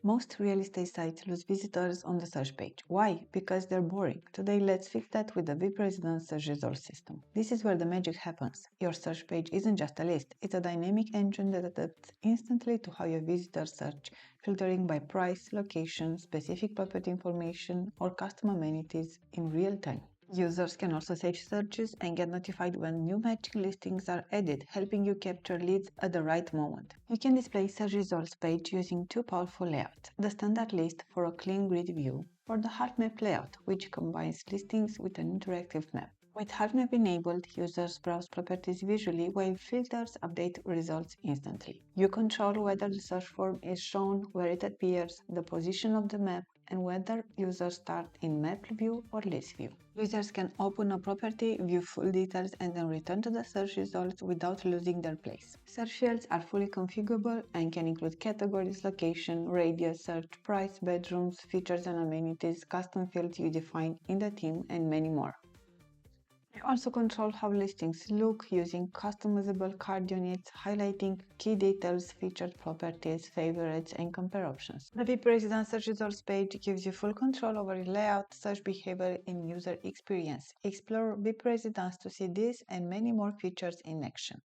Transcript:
Most real estate sites lose visitors on the search page. Why? Because they're boring. Today, let's fix that with the WPResidence Search Results system. This is where the magic happens. Your search page isn't just a list, it's a dynamic engine that adapts instantly to how your visitors search, filtering by price, location, specific property information, or custom amenities in real time. Users can also save searches and get notified when new matching listings are added, helping you capture leads at the right moment. You can display search results page using two powerful layouts: the standard list for a clean grid view, or the Half Map layout, which combines listings with an interactive map. With Half Map enabled, users browse properties visually while filters update results instantly. You control whether the search form is shown, where it appears, the position of the map, and whether users start in map view or list view. Users can open a property, view full details, and then return to the search results without losing their place. Search fields are fully configurable and can include categories, location, radius, search, price, bedrooms, features and amenities, custom fields you define in the theme, and many more. You also control how listings look using customizable card units, highlighting key details, featured properties, favorites, and compare options. The WPResidence Search Results page gives you full control over layout, search behavior, and user experience. Explore WPResidence to see this and many more features in action.